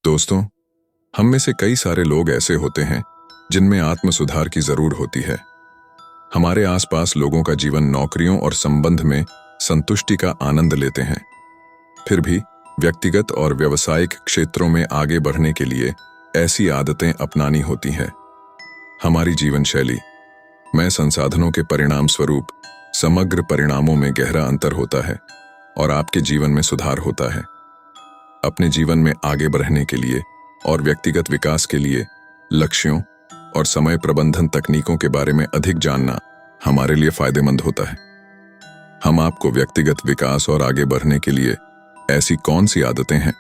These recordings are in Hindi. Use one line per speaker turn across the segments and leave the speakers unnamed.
दोस्तों, हम में से कई सारे लोग ऐसे होते हैं जिनमें आत्म सुधार की जरूर होती है। हमारे आसपास लोगों का जीवन नौकरियों और संबंध में संतुष्टि का आनंद लेते हैं। फिर भी व्यक्तिगत और व्यावसायिक क्षेत्रों में आगे बढ़ने के लिए ऐसी आदतें अपनानी होती हैं। हमारी जीवन शैली में संसाधनों के परिणाम स्वरूप समग्र परिणामों में गहरा अंतर होता है और आपके जीवन में सुधार होता है। अपने जीवन में आगे बढ़ने के लिए और व्यक्तिगत विकास के लिए लक्ष्यों और समय प्रबंधन तकनीकों के बारे में अधिक जानना हमारे लिए फायदेमंद होता है। हम आपको व्यक्तिगत विकास और आगे बढ़ने के लिए ऐसी कौन सी आदतें हैं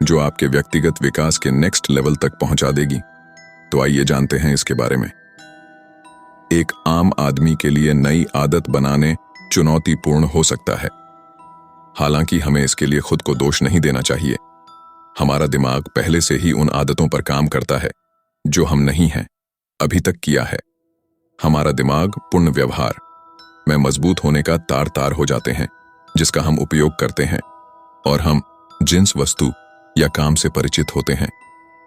जो आपके व्यक्तिगत विकास के नेक्स्ट लेवल तक पहुंचा देगी, तो आइए जानते हैं इसके बारे में। एक आम आदमी के लिए नई आदत बनाने चुनौतीपूर्ण हो सकता है। हालांकि हमें इसके लिए खुद को दोष नहीं देना चाहिए। हमारा दिमाग पहले से ही उन आदतों पर काम करता है जो हम नहीं हैं अभी तक किया है। हमारा दिमाग पूर्ण व्यवहार में मजबूत होने का तार तार हो जाते हैं जिसका हम उपयोग करते हैं, और हम जिस वस्तु या काम से परिचित होते हैं।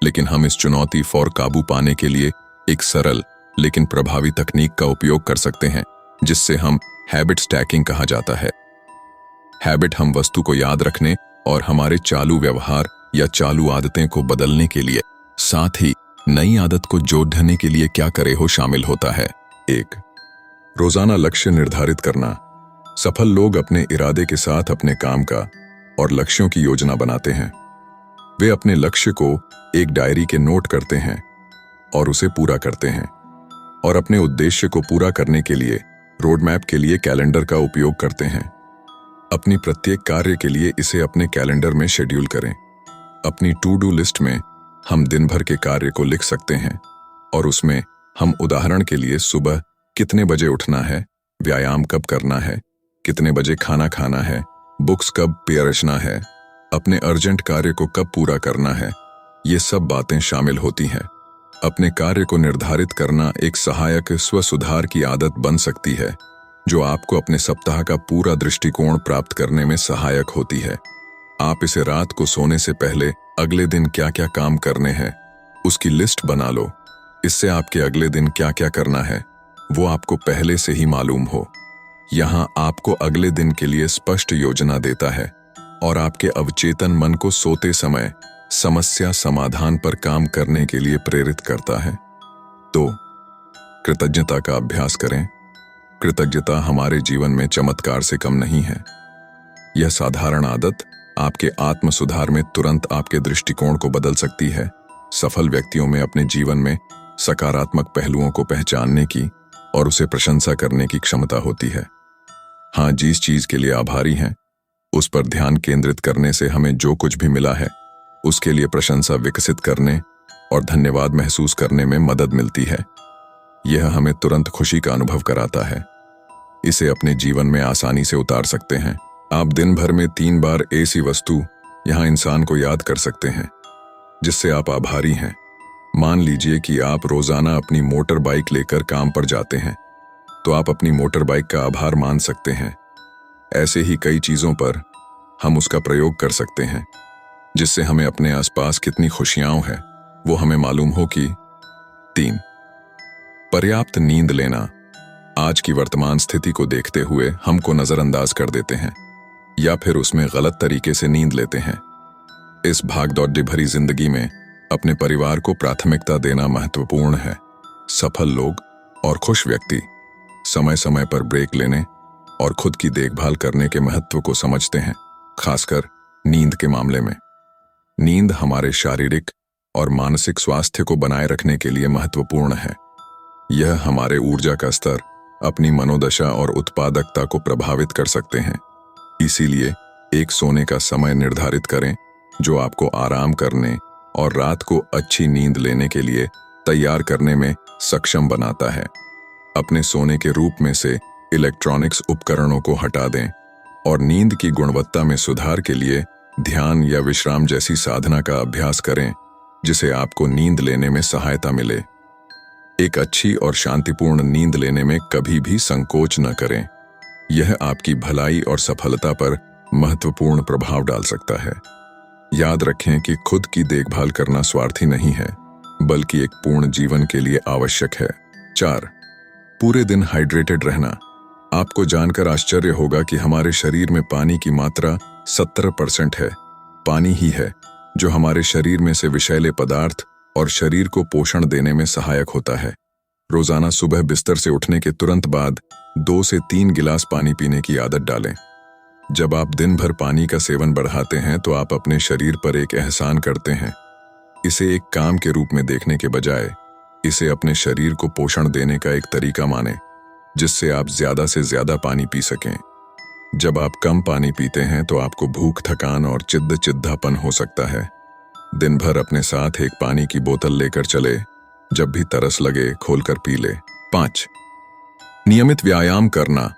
लेकिन हम इस चुनौती पर काबू पाने के लिए एक सरल लेकिन प्रभावी तकनीक का उपयोग कर सकते हैं जिससे हम हैबिट स्टैकिंग कहा जाता है। हैबिट हम वस्तु को याद रखने और हमारे चालू व्यवहार या चालू आदतें को बदलने के लिए, साथ ही नई आदत को जोड़ने के लिए क्या करे हो शामिल होता है। 1. रोजाना लक्ष्य निर्धारित करना। सफल लोग अपने इरादे के साथ अपने काम का और लक्ष्यों की योजना बनाते हैं। वे अपने लक्ष्य को एक डायरी के नोट करते हैं और उसे पूरा करते हैं, और अपने उद्देश्य को पूरा करने के लिए रोडमैप के लिए कैलेंडर का उपयोग करते हैं। अपनी प्रत्येक कार्य के लिए इसे अपने कैलेंडर में शेड्यूल करें। अपनी टू डू लिस्ट में हम दिन भर के कार्य को लिख सकते हैं और उसमें हम उदाहरण के लिए सुबह कितने बजे उठना है, व्यायाम कब करना है, कितने बजे खाना खाना है, बुक्स कब पढ़ना है, अपने अर्जेंट कार्य को कब पूरा करना है, ये सब बातें शामिल होती हैं। अपने कार्य को निर्धारित करना एक सहायक स्व सुधार की आदत बन सकती है जो आपको अपने सप्ताह का पूरा दृष्टिकोण प्राप्त करने में सहायक होती है। आप इसे रात को सोने से पहले अगले दिन क्या क्या काम करने हैं उसकी लिस्ट बना लो। इससे आपके अगले दिन क्या क्या करना है वो आपको पहले से ही मालूम हो। यहाँ आपको अगले दिन के लिए स्पष्ट योजना देता है और आपके अवचेतन मन को सोते समय समस्या समाधान पर काम करने के लिए प्रेरित करता है। 2. कृतज्ञता का अभ्यास करें। कृतज्ञता हमारे जीवन में चमत्कार से कम नहीं है। यह साधारण आदत आपके आत्म सुधार में तुरंत आपके दृष्टिकोण को बदल सकती है। सफल व्यक्तियों में अपने जीवन में सकारात्मक पहलुओं को पहचानने की और उसे प्रशंसा करने की क्षमता होती है। हाँ, जिस चीज के लिए आभारी हैं उस पर ध्यान केंद्रित करने से हमें जो कुछ भी मिला है उसके लिए प्रशंसा विकसित करने और धन्यवाद महसूस करने में मदद मिलती है। यह हमें तुरंत खुशी का अनुभव कराता है। इसे अपने जीवन में आसानी से उतार सकते हैं। आप दिन भर में 3 बार ऐसी वस्तु यहाँ इंसान को याद कर सकते हैं जिससे आप आभारी हैं। मान लीजिए कि आप रोजाना अपनी मोटर बाइक लेकर काम पर जाते हैं, तो आप अपनी मोटर बाइक का आभार मान सकते हैं। ऐसे ही कई चीजों पर हम उसका प्रयोग कर सकते हैं जिससे हमें अपने आसपास कितनी खुशियां हैं वो हमें मालूम हो कि 3. पर्याप्त नींद लेना। आज की वर्तमान स्थिति को देखते हुए हमको नजरअंदाज कर देते हैं या फिर उसमें गलत तरीके से नींद लेते हैं। इस भागदौड़ भरी जिंदगी में अपने परिवार को प्राथमिकता देना महत्वपूर्ण है। सफल लोग और खुश व्यक्ति समय समय पर ब्रेक लेने और खुद की देखभाल करने के महत्व को समझते हैं, खासकर नींद के मामले में। नींद हमारे शारीरिक और मानसिक स्वास्थ्य को बनाए रखने के लिए महत्वपूर्ण है। यह हमारे ऊर्जा का स्तर, अपनी मनोदशा और उत्पादकता को प्रभावित कर सकते हैं। इसीलिए एक सोने का समय निर्धारित करें जो आपको आराम करने और रात को अच्छी नींद लेने के लिए तैयार करने में सक्षम बनाता है। अपने सोने के रूप में से इलेक्ट्रॉनिक्स उपकरणों को हटा दें और नींद की गुणवत्ता में सुधार के लिए ध्यान या विश्राम जैसी साधना का अभ्यास करें जिसे आपको नींद लेने में सहायता मिले। एक अच्छी और शांतिपूर्ण नींद लेने में कभी भी संकोच न करें। यह आपकी भलाई और सफलता पर महत्वपूर्ण प्रभाव डाल सकता है। याद रखें कि खुद की देखभाल करना स्वार्थी नहीं है, बल्कि एक पूर्ण जीवन के लिए आवश्यक है। 4. पूरे दिन हाइड्रेटेड रहना। आपको जानकर आश्चर्य होगा कि हमारे शरीर में पानी की मात्रा 70% है। पानी ही है जो हमारे शरीर में से विषैले पदार्थ और शरीर को पोषण देने में सहायक होता है। रोजाना सुबह बिस्तर से उठने के तुरंत बाद 2 से 3 गिलास पानी पीने की आदत डालें। जब आप दिन भर पानी का सेवन बढ़ाते हैं तो आप अपने शरीर पर एक एहसान करते हैं। इसे एक काम के रूप में देखने के बजाय इसे अपने शरीर को पोषण देने का एक तरीका मानें, जिससे आप ज्यादा से ज्यादा पानी पी सकें। जब आप कम पानी पीते हैं तो आपको भूख, थकान और चिद्दापन हो सकता है। दिन भर अपने साथ एक पानी की बोतल लेकर चले, जब भी तरस लगे खोलकर पी ले। 5. नियमित व्यायाम करना।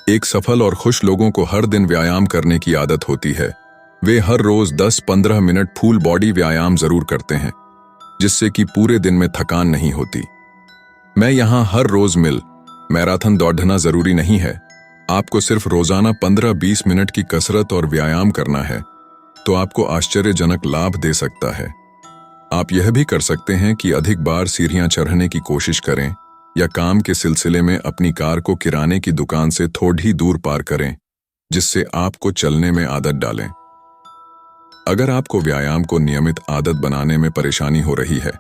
एक सफल और खुश लोगों को हर दिन व्यायाम करने की आदत होती है। वे हर रोज 10-15 मिनट फुल बॉडी व्यायाम जरूर करते हैं, जिससे कि पूरे दिन में थकान नहीं होती। मैं यहाँ हर रोज मैराथन दौड़ना जरूरी नहीं है। आपको सिर्फ रोजाना 15-20 मिनट की कसरत और व्यायाम करना है, तो आपको आश्चर्यजनक लाभ दे सकता है। आप यह भी कर सकते हैं कि अधिक बार सीढ़ियां चढ़ने की कोशिश करें या काम के सिलसिले में अपनी कार को किराने की दुकान से थोड़ी दूर पार करें, जिससे आपको चलने में आदत डालें। अगर आपको व्यायाम को नियमित आदत बनाने में परेशानी हो रही है,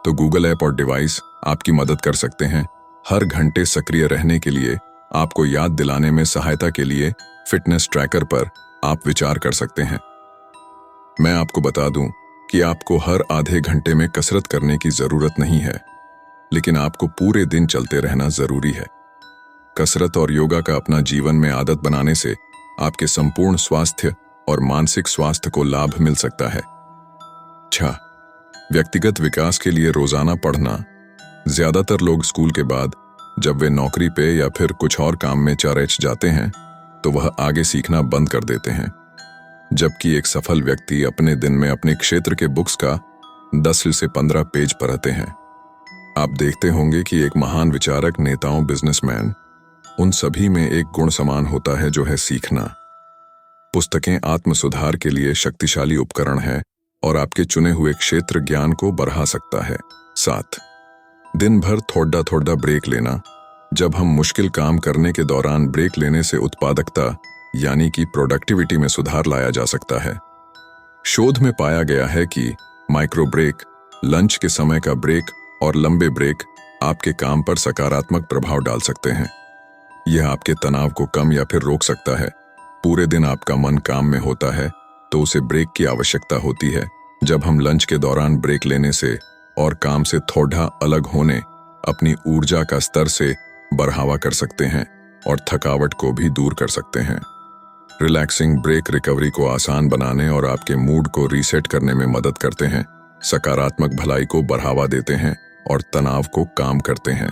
तो गूगल ऐप और डिवाइस आपकी मदद कर सकते हैं। हर घंटे सक्रिय रहने के लिए आपको याद दिलाने में सहायता के लिए फिटनेस ट्रैकर पर आप विचार कर सकते हैं। मैं आपको बता दूं कि आपको हर आधे घंटे में कसरत करने की जरूरत नहीं है, लेकिन आपको पूरे दिन चलते रहना जरूरी है। कसरत और योगा का अपना जीवन में आदत बनाने से आपके संपूर्ण स्वास्थ्य और मानसिक स्वास्थ्य को लाभ मिल सकता है। 6. व्यक्तिगत विकास के लिए रोजाना पढ़ना। ज्यादातर लोग स्कूल के बाद जब वे नौकरी पे या फिर कुछ और काम में चारेच जाते हैं, तो वह आगे सीखना बंद कर देते हैं, जबकि एक सफल व्यक्ति अपने दिन में अपने क्षेत्र के बुक्स का 10 से 15 पेज पढ़ते हैं। आप देखते होंगे कि एक महान विचारक, नेताओं, बिजनेसमैन, उन सभी में एक गुण समान होता है, जो है सीखना। पुस्तकें आत्म सुधार के लिए शक्तिशाली उपकरण है और आपके चुने हुए क्षेत्र ज्ञान को बढ़ा सकता है। 7. दिन भर थोड़ा ब्रेक लेना। जब हम मुश्किल काम करने के दौरान ब्रेक लेने से उत्पादकता यानी कि प्रोडक्टिविटी में सुधार लाया जा सकता है। शोध में पाया गया है कि माइक्रो ब्रेक, लंच के समय का ब्रेक और लंबे ब्रेक आपके काम पर सकारात्मक प्रभाव डाल सकते हैं। यह आपके तनाव को कम या फिर रोक सकता है। पूरे दिन आपका मन काम में होता है, तो उसे ब्रेक की आवश्यकता होती है। जब हम लंच के दौरान ब्रेक लेने से और काम से थोड़ा अलग होने अपनी ऊर्जा का स्तर से बढ़ावा कर सकते हैं और थकावट को भी दूर कर सकते हैं। रिलैक्सिंग ब्रेक रिकवरी को आसान बनाने और आपके मूड को रीसेट करने में मदद करते हैं, सकारात्मक भलाई को बढ़ावा देते हैं और तनाव को कम करते हैं।